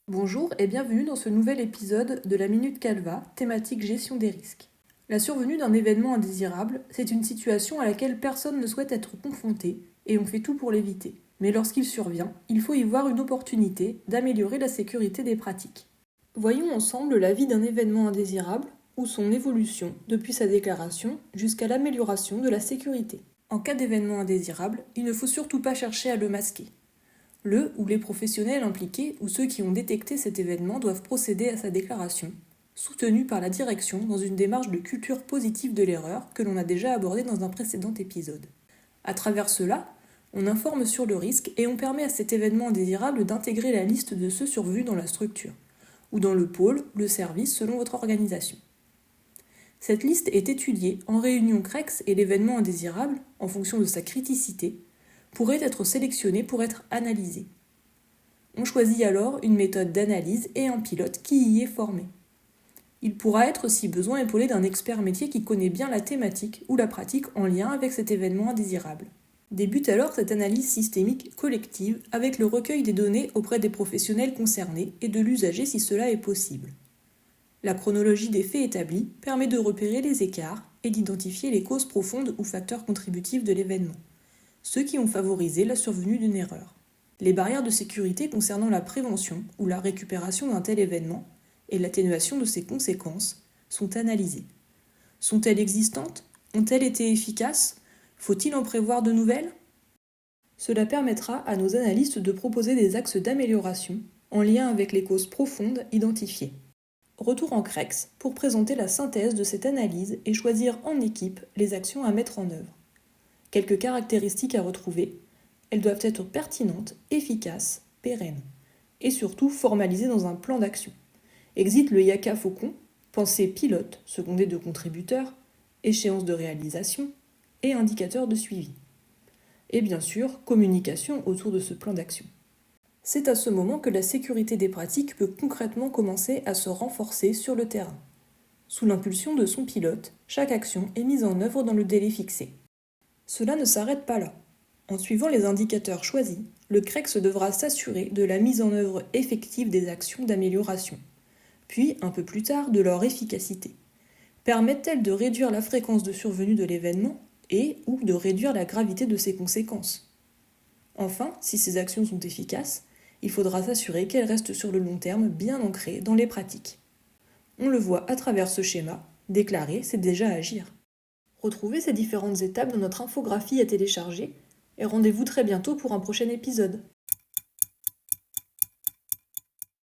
Bonjour et bienvenue dans ce nouvel épisode de la Minute Calva, thématique gestion des risques. La survenue d'un événement indésirable, c'est une situation à laquelle personne ne souhaite être confronté et on fait tout pour l'éviter. Mais lorsqu'il survient, il faut y voir une opportunité d'améliorer la sécurité des pratiques. Voyons ensemble la vie d'un événement indésirable ou son évolution depuis sa déclaration jusqu'à l'amélioration de la sécurité. En cas d'événement indésirable, il ne faut surtout pas chercher à le masquer. Le ou les professionnels impliqués ou ceux qui ont détecté cet événement doivent procéder à sa déclaration, soutenue par la direction dans une démarche de culture positive de l'erreur que l'on a déjà abordée dans un précédent épisode. À travers cela, on informe sur le risque et on permet à cet événement indésirable d'intégrer la liste de ceux survenus dans la structure, ou dans le pôle, le service selon votre organisation. Cette liste est étudiée en réunion CREX et l'événement indésirable, en fonction de sa criticité, pourrait être sélectionné pour être analysé. On choisit alors une méthode d'analyse et un pilote qui y est formé. Il pourra être si besoin épaulé d'un expert métier qui connaît bien la thématique ou la pratique en lien avec cet événement indésirable. Débute alors cette analyse systémique collective avec le recueil des données auprès des professionnels concernés et de l'usager si cela est possible. La chronologie des faits établis permet de repérer les écarts et d'identifier les causes profondes ou facteurs contributifs de l'événement, ceux qui ont favorisé la survenue d'une erreur. Les barrières de sécurité concernant la prévention ou la récupération d'un tel événement et l'atténuation de ses conséquences sont analysées. Sont-elles existantes ? Ont-elles été efficaces ? Faut-il en prévoir de nouvelles ? Cela permettra à nos analystes de proposer des axes d'amélioration en lien avec les causes profondes identifiées. Retour en CREX pour présenter la synthèse de cette analyse et choisir en équipe les actions à mettre en œuvre. Quelques caractéristiques à retrouver, elles doivent être pertinentes, efficaces, pérennes, et surtout formalisées dans un plan d'action. Exit le yaka faucon, pensée pilote, secondée de contributeurs, échéance de réalisation et indicateur de suivi. Et bien sûr, communication autour de ce plan d'action. C'est à ce moment que la sécurité des pratiques peut concrètement commencer à se renforcer sur le terrain. Sous l'impulsion de son pilote, chaque action est mise en œuvre dans le délai fixé. Cela ne s'arrête pas là. En suivant les indicateurs choisis, le CREX devra s'assurer de la mise en œuvre effective des actions d'amélioration, puis un peu plus tard de leur efficacité. Permettent-elles de réduire la fréquence de survenue de l'événement et ou de réduire la gravité de ses conséquences ? Enfin, si ces actions sont efficaces, il faudra s'assurer qu'elles restent sur le long terme bien ancrées dans les pratiques. On le voit à travers ce schéma, déclarer, c'est déjà agir. Retrouvez ces différentes étapes dans notre infographie à télécharger et rendez-vous très bientôt pour un prochain épisode.